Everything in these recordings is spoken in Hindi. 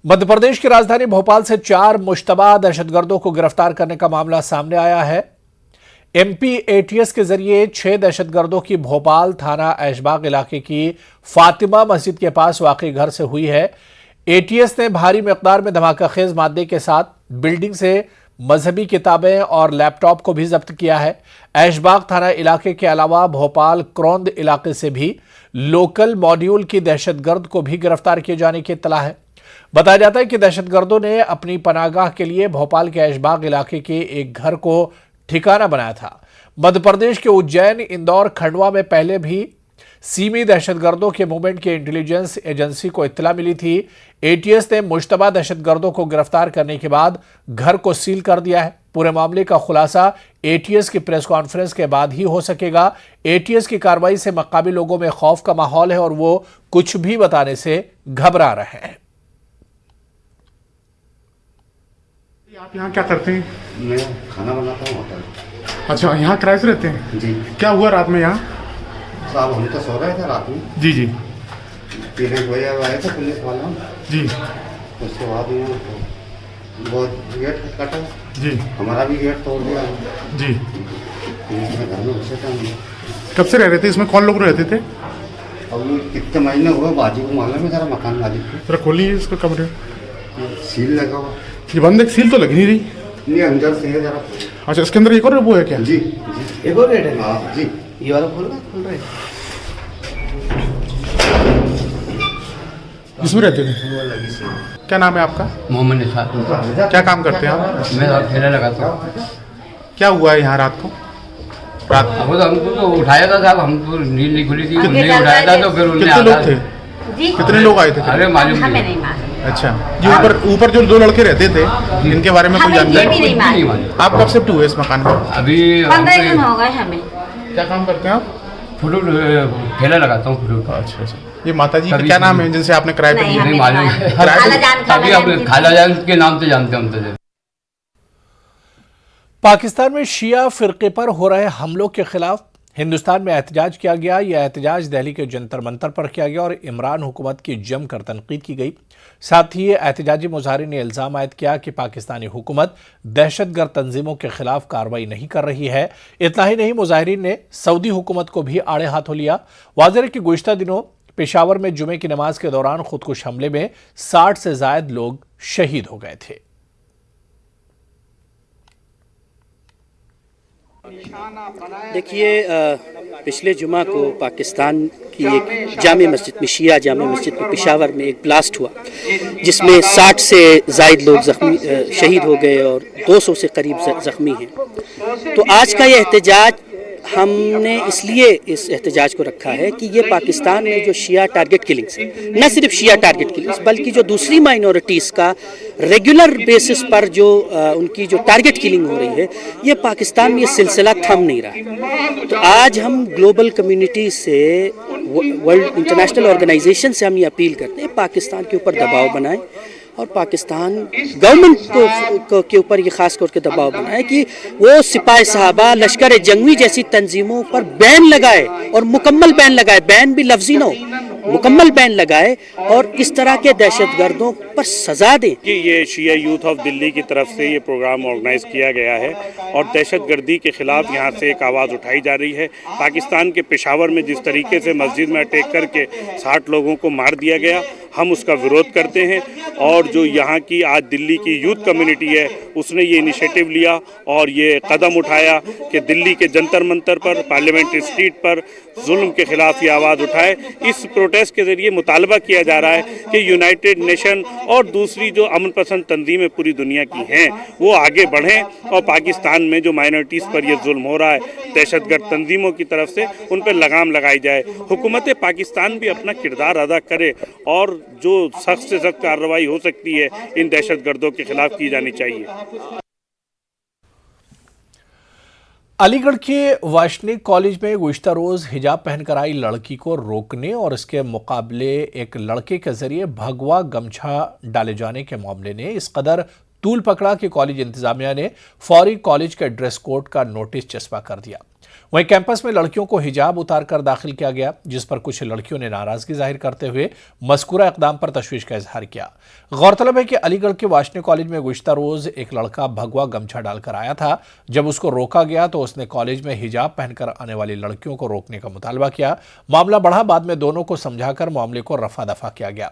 मध्य प्रदेश की राजधानी भोपाल से 4 मुश्तबा दहशतगर्दों को गिरफ्तार करने का मामला सामने आया है। एमपी एटीएस के जरिए 6 दहशतगर्दों की भोपाल थाना ऐशबाग इलाके की फातिमा मस्जिद के पास वाकई घर से हुई है। एटीएस ने भारी मिकदार में धमाकाखेज मादे के साथ बिल्डिंग से मजहबी किताबें और लैपटॉप को भी जब्त किया है। ऐशबाग थाना इलाके के अलावा भोपाल क्रोंद इलाके से भी लोकल मॉड्यूल की दहशतगर्द को भी गिरफ्तार किए जाने की इत्तला है। बताया जाता है कि दहशतगर्दों ने अपनी पनाहगाह के लिए भोपाल के ऐशबाग इलाके के एक घर को ठिकाना बनाया था। मध्य प्रदेश के उज्जैन, इंदौर, खंडवा में पहले भी सीमी दहशतगर्दों के मूवमेंट की इंटेलिजेंस एजेंसी को इत्तला मिली थी। एटीएस ने मुश्तबा दहशतगर्दों को गिरफ्तार करने के बाद घर को सील कर दिया है। पूरे मामले का खुलासा एटीएस की प्रेस कॉन्फ्रेंस के बाद ही हो सकेगा। एटीएस की कार्रवाई से मकामी लोगों में खौफ का माहौल है और वो कुछ भी बताने से घबरा रहे हैं। आप यहाँ क्या करते हैं? मैं खाना बनाता हूँ होटल। अच्छा, यहाँ किराए से रहते हैं? जी। क्या हुआ रात में यहाँ? साहब हम तो सो रहे थे रात में। जी जी 3 बजे आए थे पुलिस वाले जी। उसके बाद यहाँ वो गेट कटा जी। हमारा भी गेट तोड़ दिया जी। घर में घुसे थे हम। कब से रह रहे थे इसमें? कौन लोग रहते थे? अब कितने महीने हुए बाजी को मालूम है, जरा मकान मालिक को। जरा खोलिए इसका कमरे। सील लगा हुआ ये बंद एक सील तो लगी नहीं रही। नहीं, अंदर से है जरा। अच्छा, इसके अंदर एक और वो है क्या? जी जी एक और रेट है। हाँ जी। ये वाला खोल रहे इसमें रहते थे? क्या नाम है आपका? मोहम्मद निसार। क्या काम करते हैं आप? मैं ठेला लगाता हूँ। क्या हुआ है यहाँ रात को? रात अब तो हमको तो उठाया था साहब, हमको नींद नहीं खुली थी, उन्हें उठाया था तो फिर उन्हें कितने लोग थे? कितने लोग आए थे? अरे मालूम हमें नहीं। नहीं मालूम। अच्छा, ये ऊपर जो 2 लड़के रहते थे इनके बारे में कोई हमें ये जानकारी? भी नहीं कुछ नहीं मालूम। मालूम। आप कब शिफ्ट हुए इस मकान में? अभी 15 दिन हो गए हमें। क्या काम करते हैं आप? फ्रूट ठेला लगाता हूँ फ्रूट। अच्छा अच्छा। ये माता जी का कभी- क्या नाम है जिनसे आपने किराए पे नहीं, लिए? नहीं मालूम है। अभी आप खाला जान के नाम से जानते हम तो। पाकिस्तान में शिया फिरके पर हो रहे हमलों के खिलाफ हिंदुस्तान में एहतजाज किया गया। यह एहतजाज दिल्ली के जंतर मंतर पर किया गया और इमरान हुकूमत की जमकर तनकीद की गई। साथ ही एहतजाजी मुजाहिरीन ने इल्ज़ाम आयद किया कि पाकिस्तानी हुकूमत दहशतगर्द तंजीमों के खिलाफ कार्रवाई नहीं कर रही है। इतना ही नहीं, मुजाहिरीन ने सऊदी हुकूमत को भी आड़े हाथों लिया। वाज़ेह है कि गुज़िश्ता दिनों पेशावर में जुमे की नमाज के दौरान खुदकुश हमले में 60 से ज़ायद लोग शहीद हो गए थे। देखिए, पिछले जुमा को पाकिस्तान की एक जामे मस्जिद में, शिया जामे मस्जिद में पेशावर में एक ब्लास्ट हुआ जिसमें 60 से ज़ायद लोग शहीद हो गए और 200 से करीब ज़ख्मी हैं। तो आज का ये एहतजाज हमने इसलिए इस एहतजाज को रखा है कि ये पाकिस्तान में जो शिया टारगेट किलिंग्स, न सिर्फ शिया टारगेट किलिंग्स बल्कि जो दूसरी माइनॉरिटीज़ का रेगुलर बेसिस पर जो उनकी जो टारगेट किलिंग हो रही है, ये पाकिस्तान में ये सिलसिला थम नहीं रहा। तो आज हम ग्लोबल कम्युनिटी से, वर्ल्ड इंटरनेशनल ऑर्गेनाइजेशन से हम ये अपील करते हैं पाकिस्तान के ऊपर दबाव बनाएं और पाकिस्तान गवर्नमेंट को के ऊपर ये खास करके दबाव बनाए कि वो सिपाही साहबा, लश्कर जंगवी जैसी तंजीमों पर बैन लगाए और मुकम्मल बैन लगाए। बैन भी लफ्जी ना हो, मुकम्मल बैन लगाए और इस तरह के दहशतगर्दों पर सजा दें। कि ये शिया यूथ ऑफ दिल्ली की तरफ से ये प्रोग्राम ऑर्गेनाइज किया गया है और दहशतगर्दी के खिलाफ यहाँ से एक आवाज़ उठाई जा रही है। पाकिस्तान के पेशावर में जिस तरीके से मस्जिद में अटैक करके 60 लोगों को मार दिया गया, हम उसका विरोध करते हैं। और जो यहाँ की आज दिल्ली की यूथ कम्युनिटी है उसने ये इनिशिएटिव लिया और ये कदम उठाया कि दिल्ली के जंतर मंतर पर, पार्लियामेंट स्ट्रीट पर जुल्म के खिलाफ ये आवाज़ उठाए। इस प्रोटेस्ट के ज़रिए मुतालबा किया जा रहा है कि यूनाइटेड नेशन और दूसरी जो अमन पसंद तंजीमें पूरी दुनिया की हैं वो आगे बढ़ें और पाकिस्तान में जो माइनॉरिटीज़ पर ये जुल्म हो रहा है दहशतगर्द तंजीमों की तरफ से, उन पर लगाम लगाई जाए। हुकूमत पाकिस्तान भी अपना किरदार अदा करे और जो सख्त से सख्त कार्रवाई हो सकती है इन दहशतगर्दों के खिलाफ की जानी चाहिए। अलीगढ़ के वाशनिक कॉलेज में गुज़िश्ता रोज हिजाब पहनकर आई लड़की को रोकने और इसके मुकाबले एक लड़के के जरिए भगवा गमछा डाले जाने के मामले ने इस कदर तूल पकड़ा कि कॉलेज इंतजामिया ने फौरी कॉलेज के ड्रेस कोड का नोटिस चस्पा कर दिया। वहीं कैंपस में लड़कियों को हिजाब उतारकर दाखिल किया गया, जिस पर कुछ लड़कियों ने नाराजगी जाहिर करते हुए मज़कूरा इक़दाम पर तशवीश का इजहार किया। गौरतलब है कि अलीगढ़ के वाशनी कॉलेज में गुज़िश्ता रोज एक लड़का भगवा गमछा डालकर आया था। जब उसको रोका गया तो उसने कॉलेज में हिजाब पहनकर आने वाली लड़कियों को रोकने का मुतालबा किया। मामला बढ़ा, बाद में दोनों को समझाकर मामले को रफा दफा किया गया।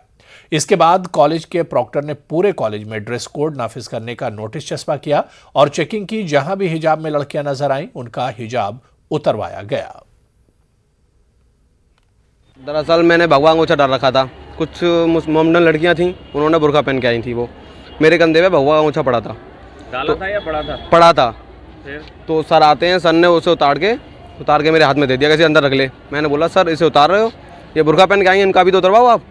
इसके बाद कॉलेज के प्रॉक्टर ने पूरे कॉलेज में ड्रेस कोड नाफिज करने का नोटिस चस्पा किया और चेकिंग की। जहां भी हिजाब में लड़कियां नजर आईं, उनका हिजाब उतरवाया गया। दरअसल मैंने भगवा अंगूठा डाल रखा था। कुछ मोमडन लड़कियां थीं, उन्होंने बुर्का पहन के आई थी। वो मेरे कंधे पे भगवा अंगूठा पड़ा था। डाला था या पड़ा था? पड़ा था। फिर तो सर आते हैं, सर ने उसे उतार के मेरे हाथ में दे दिया, कैसे अंदर रख ले। मैंने बोला सर इसे उतार रहे हो, ये बुर्का पहन के आएंगे, इनका भी तो उतरवाओ आप।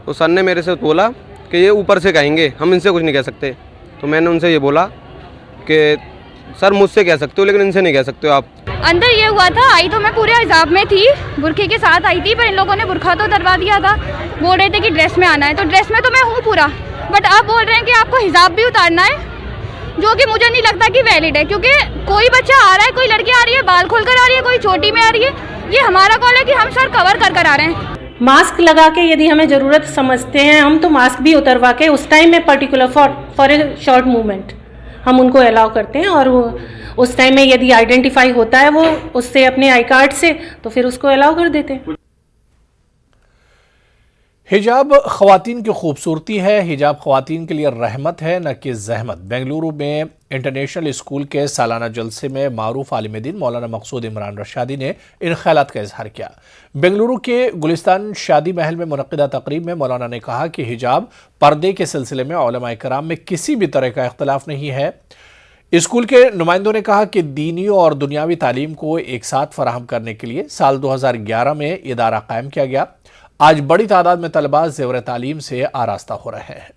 तो सर ने मेरे से बोला कि ये ऊपर से कहेंगे, हम इनसे कुछ नहीं कह सकते। तो मैंने उनसे ये बोला कि सर मुझसे कह सकते हो लेकिन इनसे नहीं कह सकते हो आप। अंदर ये हुआ था, आई तो मैं पूरे हिजाब में थी, बुरखे के साथ आई थी, पर इन लोगों ने बुरखा तो उतरवा दिया था। बोल रहे थे कि ड्रेस में आना है, तो ड्रेस में तो मैं हूँ पूरा, बट आप बोल रहे हैं कि आपको हिजाब भी उतारना है, जो कि मुझे नहीं लगता कि वैलिड है। क्योंकि कोई बच्चा आ रहा है, कोई लड़की आ रही है बाल खोल कर आ रही है, कोई छोटी में आ रही है। ये हमारा कॉल है कि हम सर कवर कर आ रहे हैं। मास्क लगा के यदि हमें ज़रूरत समझते हैं हम, तो मास्क भी उतरवा के उस टाइम में particular for a short movement हम उनको अलाउ करते हैं। और उस टाइम में यदि आइडेंटिफाई होता है वो उससे अपने आई कार्ड से, तो फिर उसको अलाउ कर देते हैं। हिजाब ख़वातीन की खूबसूरती है, हिजाब ख़वातीन के लिए रहमत है न कि जहमत। बेंगलुरु में इंटरनेशनल स्कूल के सालाना जलसे में मारूफ आलिम दीन मौलाना मकसूद इमरान रशादी ने इन ख्यालात का इजहार किया। बेंगलुरु के गुलिस्तान शादी महल में मुनक्किदा तकरीब में मौलाना ने कहा कि हिजाब पर्दे के सिलसिले में उलमाए कराम में किसी भी तरह का इख्तलाफ नहीं है। स्कूल के नुमाइंदों ने कहा कि दीनी और दुनियावी तालीम को एक साथ फराहम करने के लिए साल 2011 में इदारा कायम किया गया। आज बड़ी तादाद में तलबा ज़ेवर तालीम से आरास्ता हो रहे हैं।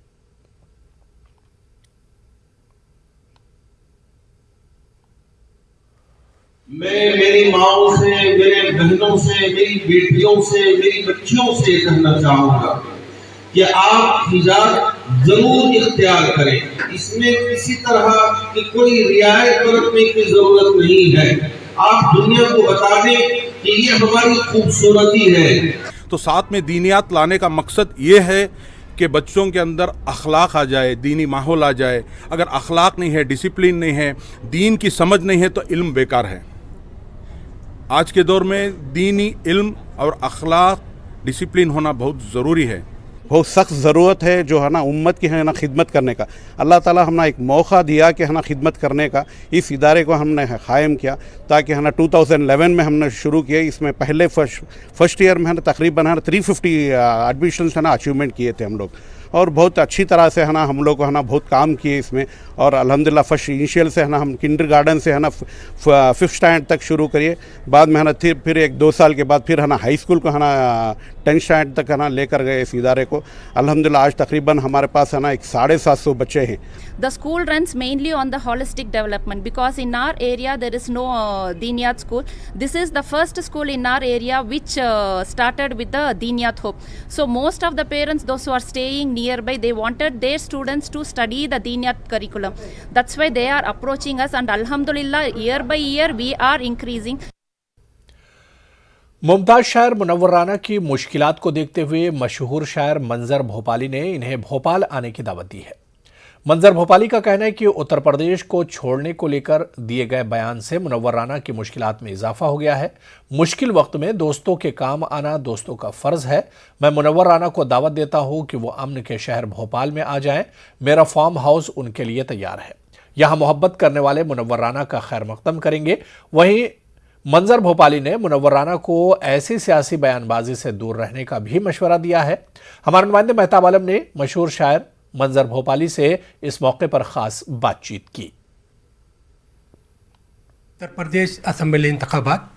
मैं मेरी माओं से, मेरे बहनों से, मेरी बेटियों से, मेरी बच्चियों से कहना चाहूंगा कि आप हिजाब जरूर इख्तियार करें। इसमें किसी तरह की कोई रियायत बरतने की जरूरत नहीं है। आप दुनिया को बता दें कि ये हमारी खूबसूरती है। तो साथ में दीनियात लाने का मकसद ये है कि बच्चों के अंदर अखलाक आ जाए, दीनी माहौल आ जाए। अगर अखलाक नहीं है, डिसिप्लिन नहीं है, दीन की समझ नहीं है, तो इल्म बेकार है। आज के दौर में दीनी इल्म और अखलाक डिसिप्लिन होना बहुत ज़रूरी है। बहुत सख्त ज़रूरत है जो है ना उम्मत की है ना खिदमत करने का। अल्लाह ताला हमने एक मौका दिया कि है ना खिदमत करने का। इस इदारे को हमने कायम किया ताकि है ना 2011 में हमने शुरू किया। इसमें पहले फर्स्ट ईयर में है ना तकरीबन है ना 350 एडमिशन है ना अचीवमेंट किए थे हम लोग, और बहुत अच्छी तरह से है ना हम लोग है ना बहुत काम किए इसमें। और अल्हम्दुलिल्लाह फर्स्ट इनिशियल से है ना हम किंडरगार्टन से है ना 5th स्टैंडर्ड तक शुरू करिए, बाद में है ना फिर 1-2 साल के बाद फिर है ना हाई स्कूल को है ना 10th स्टैंडर्ड तक है ना लेकर गए इस इदारे को। अल्हम्दुलिल्लाह आज तकरीबन हमारे पास है ना 750 बच्चे हैं। The school runs mainly on the holistic development because in our area there is no Diniyat school. This is the first school in our area which started with the Diniyat hope. So most of the parents, those who are staying nearby, they wanted their students to study the Diniyat curriculum. That's why they are approaching us, and alhamdulillah year by year we are increasing. Mumtaz शायर मुनव्वर राना की मुश्किलात को देखते हुए मशहूर शायर मंजर भोपाली ने इन्हें भोपाल आने की दावत दी है। मंजर भोपाली का कहना है कि उत्तर प्रदेश को छोड़ने को लेकर दिए गए बयान से मुनव्वर राना की मुश्किलात में इजाफा हो गया है। मुश्किल वक्त में दोस्तों के काम आना दोस्तों का फर्ज है। मैं मुनव्वर राना को दावत देता हूं कि वो अमन के शहर भोपाल में आ जाएं। मेरा फार्म हाउस उनके लिए तैयार है। यहां मोहब्बत करने वाले मुनव्वर राना का खैर मकदम करेंगे। वहीं मंजर भोपाली ने मुनव्वर राना को ऐसी सियासी बयानबाजी से दूर रहने का भी मशवरा दिया है। हमारे नुमाइंदे मेहताब आलम ने मशहूर शायर मंजर भोपाली से इस मौके पर खास बातचीत की। उत्तर प्रदेश असेंबली इंतखाबात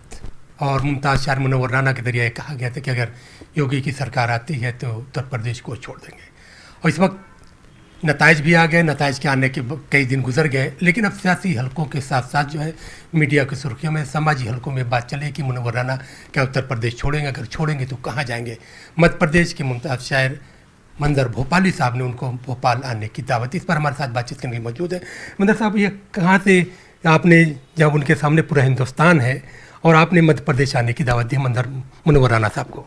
और मुमताज़ शायर मुनव्वर राना के जरिए कहा गया था कि अगर योगी की सरकार आती है तो उत्तर प्रदेश को छोड़ देंगे, और इस वक्त नताइज भी आ गए। नताइज के आने के कई दिन गुजर गए, लेकिन अब सियासी हलकों के साथ साथ जो है मीडिया की सुर्खियों में, समाजी हलकों में बात चले कि मुनव्वर राना क्या उत्तर प्रदेश छोड़ेंगे, अगर छोड़ेंगे तो कहाँ जाएंगे। मध्य प्रदेश के मुमताज़ शायर मंजर भोपाली साहब ने उनको भोपाल आने की दावत। इस पर हमारे साथ बातचीत करने के मौजूद है। मंजर साहब, ये कहाँ से आपने, जब उनके सामने पूरा हिंदुस्तान है और आपने मध्य प्रदेश आने की दावत दी मुनव्वर राना साहब को।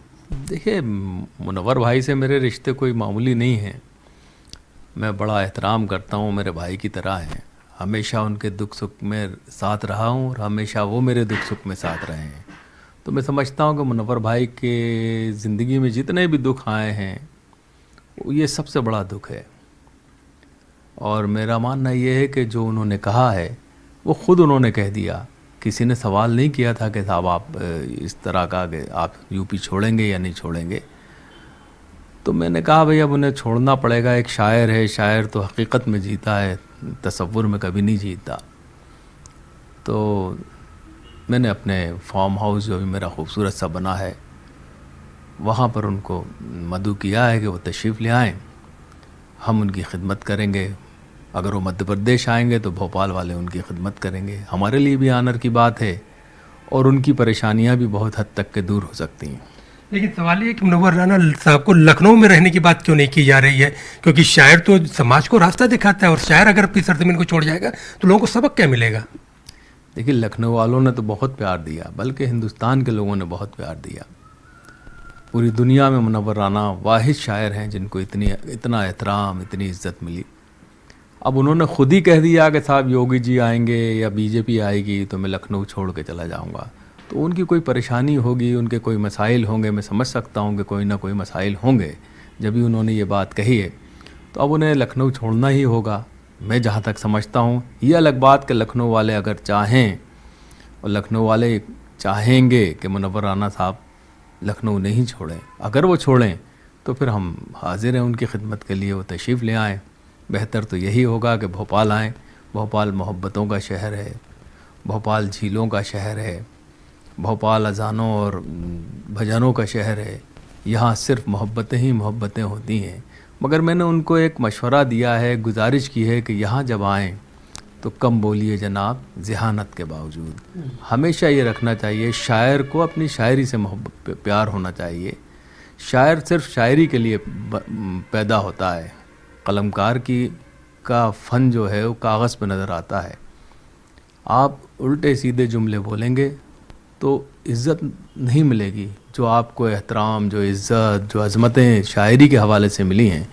देखिए, मुनव्वर भाई से मेरे रिश्ते कोई मामूली नहीं हैं। मैं बड़ा एहतराम करता हूँ, मेरे भाई की तरह हैं। हमेशा उनके दुख सुख में साथ रहा हूँ और हमेशा वो मेरे दुख सुख में साथ रहे हैं। तो मैं समझता हूँ कि मुनव्वर भाई के ज़िंदगी में जितने भी दुख आए हैं ये सबसे बड़ा दुख है। और मेरा मानना ये है कि जो उन्होंने कहा है वो ख़ुद उन्होंने कह दिया। किसी ने सवाल नहीं किया था कि साहब आप इस तरह का कि आप यूपी छोड़ेंगे या नहीं छोड़ेंगे। तो मैंने कहा भाई अब उन्हें छोड़ना पड़ेगा। एक शायर है, शायर तो हकीकत में जीता है, तसव्वुर में कभी नहीं जीता। तो मैंने अपने फार्म हाउस जो भी मेरा खूबसूरत सा बना है वहाँ पर उनको मदऊ किया है कि वो तशरीफ़ ले आएँ, हम उनकी खिदमत करेंगे। अगर वो मध्य प्रदेश आएंगे तो भोपाल वाले उनकी खिदमत करेंगे। हमारे लिए भी आनर की बात है और उनकी परेशानियाँ भी बहुत हद तक के दूर हो सकती हैं। लेकिन सवाल ये है कि मुनव्वर राना साहब को लखनऊ में रहने की बात क्यों नहीं की जा रही है? क्योंकि शायर तो समाज को रास्ता दिखाता है और शायर अगर अपनी सरजमीन को छोड़ जाएगा तो लोगों को सबक क्या मिलेगा? देखिए, लखनऊ वालों ने तो बहुत प्यार दिया, बल्कि हिंदुस्तान के लोगों ने बहुत प्यार दिया। पूरी दुनिया में मुनव्वर राना वाहिद शायर हैं जिनको इतना एहतराम, इतनी इज्जत मिली। अब उन्होंने खुद ही कह दिया कि साहब योगी जी आएंगे या बीजेपी आएगी तो मैं लखनऊ छोड़ के चला जाऊंगा। तो उनकी कोई परेशानी होगी, उनके कोई मसाइल होंगे। मैं समझ सकता हूं कि कोई ना कोई मसाइल होंगे। जब भी उन्होंने ये बात कही है तो अब उन्हें लखनऊ छोड़ना ही होगा। मैं जहाँ तक समझता हूँ ये अलग बात कि लखनऊ वाले अगर चाहें और लखनऊ वाले चाहेंगे कि मुनव्वर राना साहब लखनऊ नहीं छोड़ें, अगर वो छोड़ें तो फिर हम हाजिर हैं उनकी खिदमत के लिए, वो तशरीफ़ ले आएँ। बेहतर तो यही होगा कि भोपाल आएँ। भोपाल मोहब्बतों का शहर है, भोपाल झीलों का शहर है, भोपाल अजानों और भजनों का शहर है। यहाँ सिर्फ मोहब्बतें ही मोहब्बतें होती हैं। मगर मैंने उनको एक मशवरा दिया है, गुजारिश की है कि यहाँ जब आएँ तो कम बोलिए जनाब ज़हानत के बावजूद। हमेशा ये रखना चाहिए, शायर को अपनी शायरी से मोहब्बत प्यार होना चाहिए। शायर सिर्फ शायरी के लिए पैदा होता है। कलमकार का फ़न जो है वो कागज़ पे नज़र आता है। आप उल्टे सीधे जुमले बोलेंगे तो इज़्ज़त नहीं मिलेगी। जो आपको एहतराम, जो इज़्ज़त, जो अज़मतें शायरी के हवाले से मिली हैं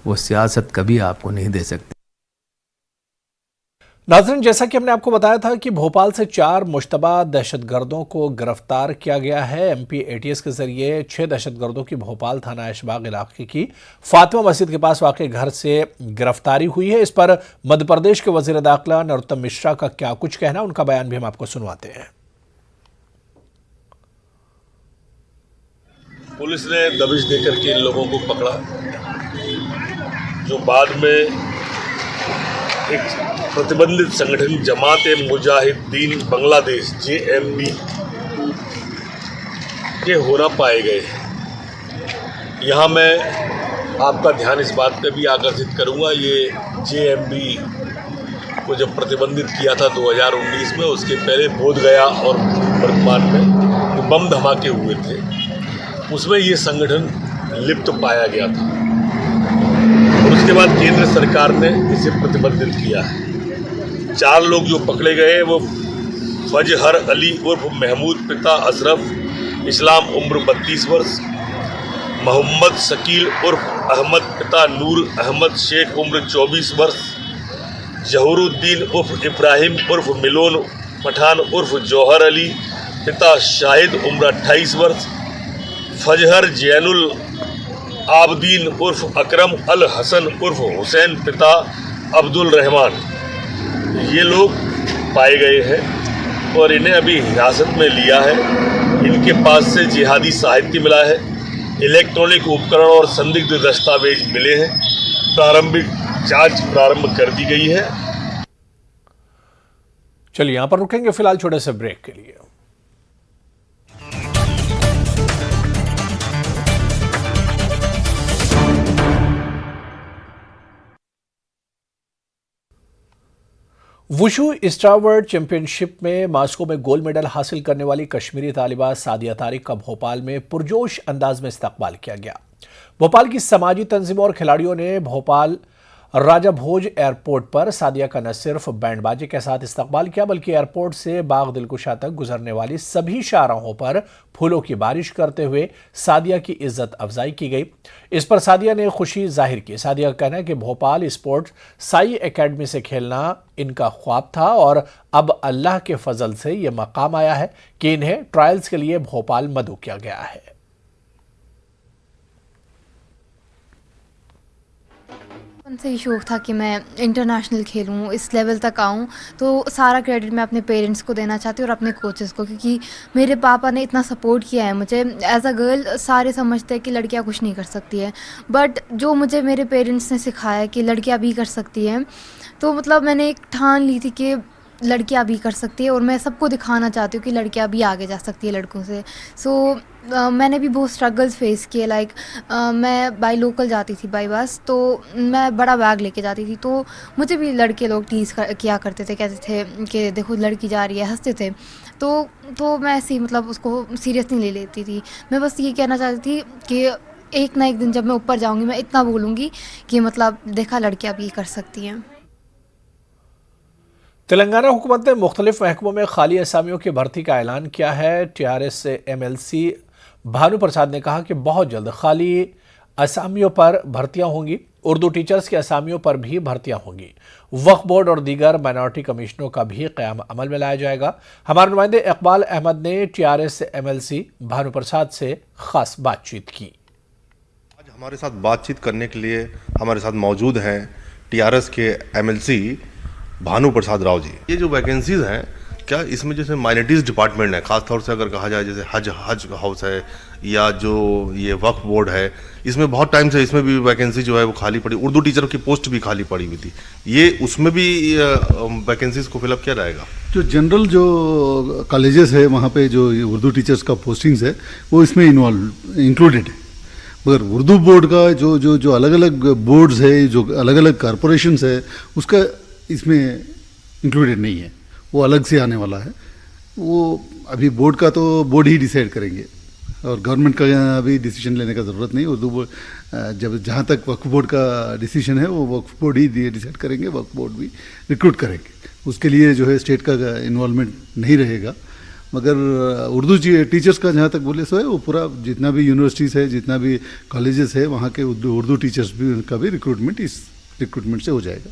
वो सियासत कभी आपको नहीं दे सकती। नाज़रीन, जैसा कि हमने आपको बताया था कि भोपाल से 4 मुश्तबा दहशतगर्दों को गिरफ्तार किया गया है। एमपी एटीएस के जरिए 6 दहशतगर्दों की भोपाल थाना ऐशबाग इलाके की फातिमा मस्जिद के पास वाक़े घर से गिरफ्तारी हुई है। इस पर मध्य प्रदेश के वज़ीर दाखिला नरोत्तम मिश्रा का क्या कुछ कहना, उनका बयान भी हम आपको सुनवाते हैं। पुलिस ने दबिश देकर के इन लोगों को पकड़ा, जो बाद में एक प्रतिबंधित संगठन जमात-ए-मुजाहिदीन बांग्लादेश JMB के होना पाए गए। यहाँ मैं आपका ध्यान इस बात पे भी आकर्षित करूँगा, ये JMB को जब प्रतिबंधित किया था 2019 में, उसके पहले बोधगया और वर्तमान में बम धमाके हुए थे, उसमें ये संगठन लिप्त पाया गया था और उसके बाद केंद्र सरकार ने इसे प्रतिबंधित किया है। 4 लोग जो पकड़े गए वो फजहर अली उर्फ महमूद पिता अशरफ इस्लाम उम्र 32 वर्ष, मोहम्मद शकील उर्फ अहमद पिता नूर अहमद शेख उम्र 24 वर्ष, जहूरुद्दीन उर्फ इब्राहिम उर्फ मिलोन पठान उर्फ जौहर अली पिता शाहिद उम्र 28 वर्ष, फजहर जैनुल आबदीन उर्फ अकरम अल हसन उर्फ हुसैन पिता अब्दुल रहमान, ये लोग पाए गए हैं और इन्हें अभी हिरासत में लिया है। इनके पास से जिहादी साहित्य मिला है, इलेक्ट्रॉनिक उपकरण और संदिग्ध दस्तावेज मिले हैं। प्रारंभिक जांच प्रारंभ कर दी गई है। चलिए यहां पर रुकेंगे फिलहाल छोटे से ब्रेक के लिए। वुशु स्टार वर्ल्ड चैंपियनशिप में मास्को में गोल्ड मेडल हासिल करने वाली कश्मीरी तालिबा सादिया तारिक का भोपाल में पुरजोश अंदाज में इस्तकबाल किया गया। भोपाल की समाजी तंजीमों और खिलाड़ियों ने भोपाल राजा भोज एयरपोर्ट पर सादिया का न सिर्फ बैंड बाजे के साथ इस्तकबाल किया बल्कि एयरपोर्ट से बाग दिलकुशा तक गुजरने वाली सभी शाहराहों पर फूलों की बारिश करते हुए सादिया की इज्जत अफजाई की गई। इस पर सादिया ने खुशी जाहिर की। सादिया का कहना है कि भोपाल स्पोर्ट्स साई एकेडमी से खेलना इनका ख्वाब था और अब अल्लाह के फजल से यह मकाम आया है कि इन्हें ट्रायल्स के लिए भोपाल मदऊ किया गया है। उनसे ही शौक़ था कि मैं इंटरनेशनल खेलूं, इस लेवल तक आऊं, तो सारा क्रेडिट मैं अपने पेरेंट्स को देना चाहती हूँ और अपने कोचेस को, क्योंकि मेरे पापा ने इतना सपोर्ट किया है मुझे। एज अ गर्ल सारे समझते हैं कि लड़कियां कुछ नहीं कर सकती है, बट जो मुझे मेरे पेरेंट्स ने सिखाया कि लड़कियां भी कर सकती हैं, तो मतलब मैंने एक ठान ली थी कि लड़कियां भी कर सकती है और मैं सबको दिखाना चाहती हूँ कि लड़कियां भी आगे जा सकती है लड़कों से। सो मैंने भी बहुत स्ट्रगल्स फेस किए। लाइक मैं बाई लोकल जाती थी, बाई बस, तो मैं बड़ा बैग लेके जाती थी, तो मुझे भी लड़के लोग किया करते थे, कहते थे कि देखो लड़की जा रही है, हंसते थे। तो मैं ऐसे ही मतलब उसको सीरियस नहीं ले लेती थी। मैं बस ये कहना चाहती थी कि एक ना एक दिन जब मैं ऊपर जाऊँगी मैं इतना बोलूँगी कि मतलब देखा लड़कियाँ भी कर सकती हैं। तेलंगाना हुकूमत ने मुख्तलिफ महकमों में खाली असामियों की भर्ती का ऐलान किया है। TRS से MLC भानु प्रसाद ने कहा कि बहुत जल्द खाली असामियों पर भर्तियां होंगी। उर्दू टीचर्स की असामियों पर भी भर्तियां होंगी। वक्फ बोर्ड और दीगर माइनॉरिटी कमीशनों का भी क़याम अमल में लाया जाएगा। हमारे नुमाइंदे इकबाल अहमद ने TRS से MLC भानु प्रसाद से खास बातचीत की। आज हमारे साथ बातचीत करने के लिए हमारे साथ मौजूद हैं TRS के MLC भानु प्रसाद राव जी। ये जो वैकेंसीज हैं, क्या इसमें जैसे माइनॉरिटीज़ डिपार्टमेंट है, ख़ासतौर से अगर कहा जाए जैसे हज हाउस है या जो ये वक्फ बोर्ड है, इसमें बहुत टाइम से इसमें भी वैकेंसी जो है वो खाली पड़ी, उर्दू टीचर की पोस्ट भी खाली पड़ी हुई थी, ये उसमें भी वैकेंसीज को फिलअप किया जाएगा? जो जनरल जो कॉलेजेस है वहाँ पे जो उर्दू टीचर्स का पोस्टिंग्स है वो इसमें इंक्लूडेड है, मगर उर्दू बोर्ड का जो अलग अलग बोर्ड्स है, जो अलग अलग कॉरपोरेशंस है, उसका इसमें इंक्लूडेड नहीं है, वो अलग से आने वाला है। वो अभी बोर्ड का तो बोर्ड ही डिसाइड करेंगे और गवर्नमेंट का अभी डिसीजन लेने का ज़रूरत नहीं। उर्दू बोर्ड जब जहाँ तक वक्फ बोर्ड का डिसीजन है वो वक्फ बोर्ड ही डिसाइड करेंगे, वक्फ बोर्ड भी रिक्रूट करेंगे, उसके लिए जो है स्टेट का इन्वॉल्वमेंट नहीं रहेगा। मगर उर्दू टीचर्स का जहाँ तक बोले सो है, वो पूरा जितना भी यूनिवर्सिटीज़ है, जितना भी कॉलेजेस है, वहाँ के उर्दू टीचर्स भी उनका भी रिक्रूटमेंट इस रिक्रूटमेंट से हो जाएगा।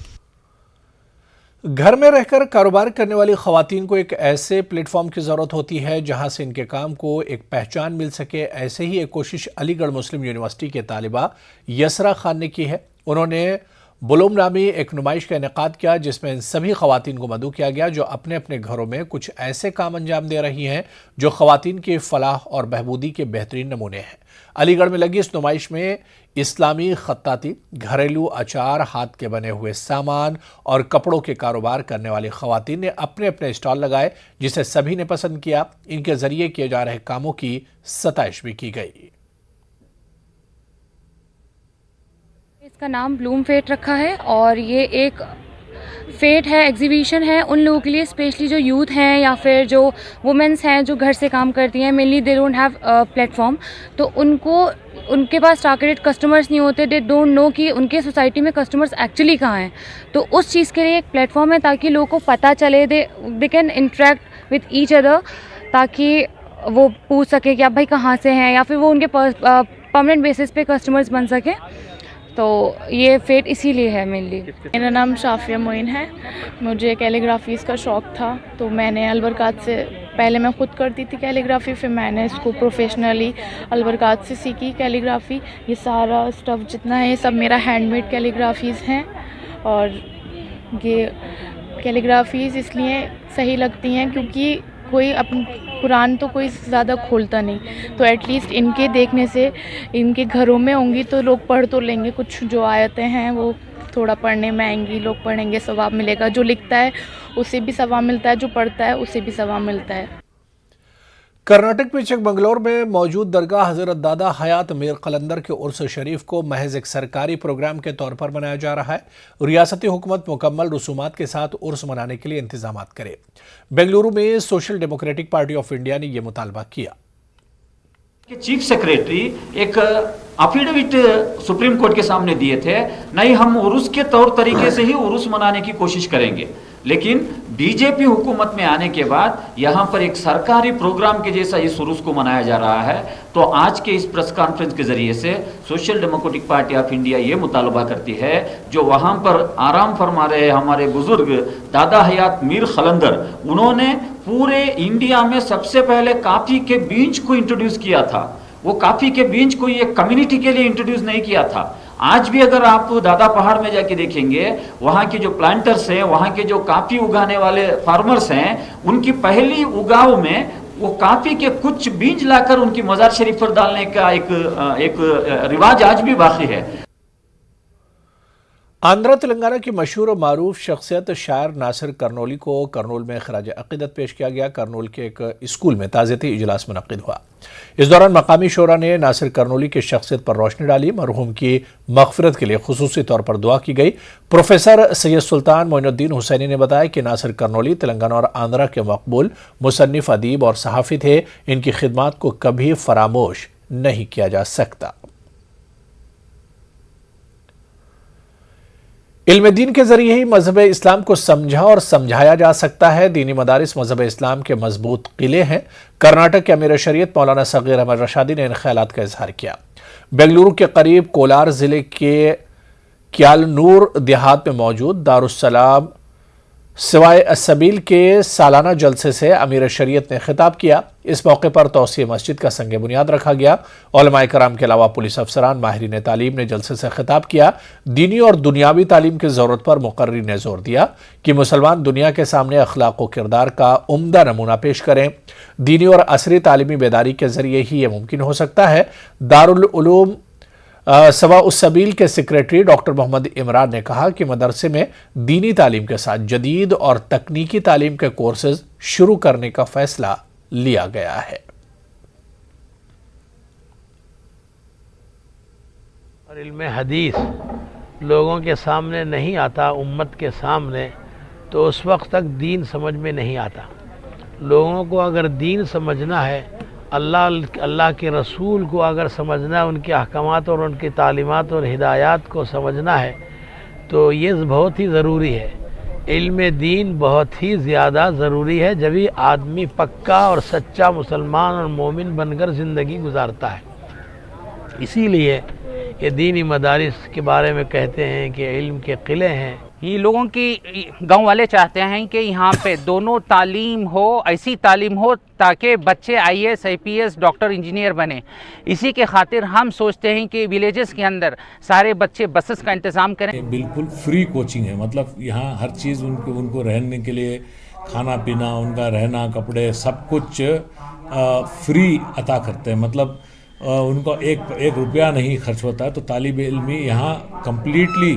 घर में रहकर कारोबार करने वाली खवातीन को एक ऐसे प्लेटफॉर्म की ज़रूरत होती है जहां से इनके काम को एक पहचान मिल सके। ऐसे ही एक कोशिश अलीगढ़ मुस्लिम यूनिवर्सिटी के तालिबा यसरा खान ने की है। उन्होंने बुलूम नामी एक नुमाइश का इनेकाद किया जिसमें इन सभी खवातीन को मदऊ किया गया जो अपने अपने घरों में कुछ ऐसे काम अंजाम दे रही हैं जो खवातीन की फलाह और बहबूदी के बेहतरीन नमूने हैं। अलीगढ़ में लगी इस नुमाइश में इस्लामी खत्ताती, घरेलू अचार, हाथ के बने हुए सामान और कपड़ों के कारोबार करने वाली खवातीन ने अपने अपने स्टॉल लगाए जिसे सभी ने पसंद किया। इनके जरिए किए जा रहे कामों की सताइश भी की गई। इसका नाम ब्लूम फेट रखा है और ये एक फेट है, एग्जीबिशन है उन लोगों के लिए, स्पेशली जो यूथ हैं या फिर जो वुमेंस हैं जो घर से काम करती हैं। Mainly they don't have platform, तो उनके पास टारगेटेड कस्टमर्स नहीं होते, दे डोंट नो कि उनके सोसाइटी में कस्टमर्स एक्चुअली कहाँ हैं। तो उस चीज़ के लिए एक प्लेटफॉर्म है ताकि लोगों को पता चले, they can interact with each other, ताकि वो पूछ सके कि आप भाई कहाँ से हैं, या फिर वो उनके परमानेंट बेसिस पे कस्टमर्स बन सकें। तो ये फेट इसीलिए है मेनली। मेरा नाम शाफिया मोइन है। मुझे कैलीग्राफीज़ का शौक़ था, तो मैंने अलबरकात से, पहले मैं ख़ुद करती थी कैलीग्राफी, फिर मैंने इसको प्रोफेशनली अलबरकात से सीखी कैलीग्राफी। ये सारा स्टफ़ जितना है ये सब मेरा हैंडमेड कैलीग्राफीज़ हैं और ये कैलीग्राफीज़ इसलिए सही लगती हैं क्योंकि कोई अपन कुरान तो कोई ज़्यादा खोलता नहीं, तो एटलीस्ट इनके देखने से इनके घरों में होंगी तो लोग पढ़ तो लेंगे। कुछ जो आयतें हैं वो थोड़ा पढ़ने में आएंगी, लोग पढ़ेंगे, सवाब मिलेगा। जो लिखता है उसे भी सवाब मिलता है, जो पढ़ता है उसे भी सवाब मिलता है। कर्नाटक में चिकमंगलूर में मौजूद दरगाह हज़रत दादा हयात मीर कलंदर के उर्स शरीफ को महज एक सरकारी प्रोग्राम के तौर पर मनाया जा रहा है। रियासती हुकूमत मुकम्मल रसूमात के साथ उर्स मनाने के लिए इंतजामात करे। बेंगलुरु में social democratic party of India ने यह मुतालबा किया चीफ सेक्रेटरी एक अफिडेविट सुप्रीम कोर्ट के सामने दिए थे, नहीं हम उर्स के तौर तरीके से ही उर्स मनाने की कोशिश करेंगे। लेकिन बीजेपी हुकूमत में आने के बाद यहाँ पर एक सरकारी प्रोग्राम के जैसा इस उर्स को मनाया जा रहा है। तो आज के इस प्रेस कॉन्फ्रेंस के जरिए से social democratic party of India ये मुतालबा करती है, जो वहाँ पर आराम फरमा रहे हमारे बुजुर्ग दादा हयात मीर खलंदर, उन्होंने पूरे इंडिया में सबसे पहले कॉफी के बीज को इंट्रोड्यूस किया था। वो कॉफी के बीज को ये कम्युनिटी के लिए इंट्रोड्यूस नहीं किया था। आज भी अगर आप दादा पहाड़ में जाके देखेंगे, वहाँ के जो प्लांटर्स हैं, वहाँ के जो कॉफी उगाने वाले फार्मर्स हैं, उनकी पहली उगाव में वो कॉफी के कुछ बीज लाकर उनकी मजार शरीफ पर डालने का एक रिवाज आज भी बाकी है। आंध्रा तेलंगाना की मशहूर और मारूफ शख्सियत शायर नासिर कर्नूली को करनूल में खराज अक़ीदत पेश किया गया। करनूल के एक स्कूल में ताज़ियती इजलास मुनक़्क़िद हुआ। इस दौरान मकामी शोरा ने नासिर कर्नूली की शख्सियत पर रोशनी डाली। मरहूम की मग़फ़िरत के लिए खुसूसी तौर पर दुआ की गई। प्रोफेसर सैयद सुल्तान मोइनुद्दीन हुसैनी ने बताया कि नासिर कर्नूली तेलंगाना और आंध्रा के मकबूल मुसन्निफ़, अदीब और सहाफ़ी थे। इनकी खिदमात को कभी फरामोश नहीं किया जा सकता। इल्म दीन के जरिए ही मजहब इस्लाम को समझा और समझाया जा सकता है। दीनी मदारिस मजहब इस्लाम के मजबूत किले हैं। कर्नाटक के अमीर शरीयत मौलाना सगीर अहमद रशादी ने इन ख्यालात का इजहार किया। बेंगलुरु के करीब कोलार जिले के क्यालनूर देहात में मौजूद दारुस्सलाम सिवाय सबील के सालाना जलसे से अमीर शरीयत ने खिताब किया। इस मौके पर तौसीह मस्जिद का संग बुनियाद रखा गया। उलमाए कराम के अलावा पुलिस अफसरान, माहिरीन तालीम ने जलसे से खिताब किया। दीनी और दुनियावी तालीम की ज़रूरत पर मुकर्री ने जोर दिया कि मुसलमान दुनिया के सामने अखलाक व किरदार का उम्दा नमूना पेश करें। दीनी और असरी तालीमी बेदारी के जरिए ही ये मुमकिन हो सकता है। दारुल उलूम सवा उस सबील के सेक्रेटरी डॉक्टर मोहम्मद इमरान ने कहा कि मदरसे में दीनी तालीम के साथ जदीद और तकनीकी तालीम के कोर्सेज शुरू करने का फैसला लिया गया है। और इल्म हदीस लोगों के सामने नहीं आता, उम्मत के सामने, तो उस वक्त तक दीन समझ में नहीं आता। लोगों को अगर दीन समझना है, अल्लाह के रसूल को अगर समझना है, उनके अहकामात और उनकी तालीमात और हिदायत को समझना है, तो ये बहुत ही ज़रूरी है। इल्म दीन बहुत ही ज़्यादा ज़रूरी है। जब भी आदमी पक्का और सच्चा मुसलमान और मोमिन बनकर ज़िंदगी गुजारता है। इसीलिए ये दीनी मदारिस के बारे में कहते हैं कि इल्म के किले हैं। ये लोगों की गांव वाले चाहते हैं कि यहाँ पे दोनों तालीम हो, ऐसी तालीम हो ताकि बच्चे IAS, IPS, डॉक्टर, इंजीनियर बने। इसी के खातिर हम सोचते हैं कि विलेजेस के अंदर सारे बच्चे बसेस का इंतज़ाम करें। बिल्कुल फ्री कोचिंग है, मतलब यहाँ हर चीज़ उनको रहने के लिए, खाना पीना, उनका रहना, कपड़े, सब कुछ फ्री अता करते हैं। मतलब उनको एक रुपया नहीं खर्च होता है। तो तालिब इल्मी यहाँ कम्प्लीटली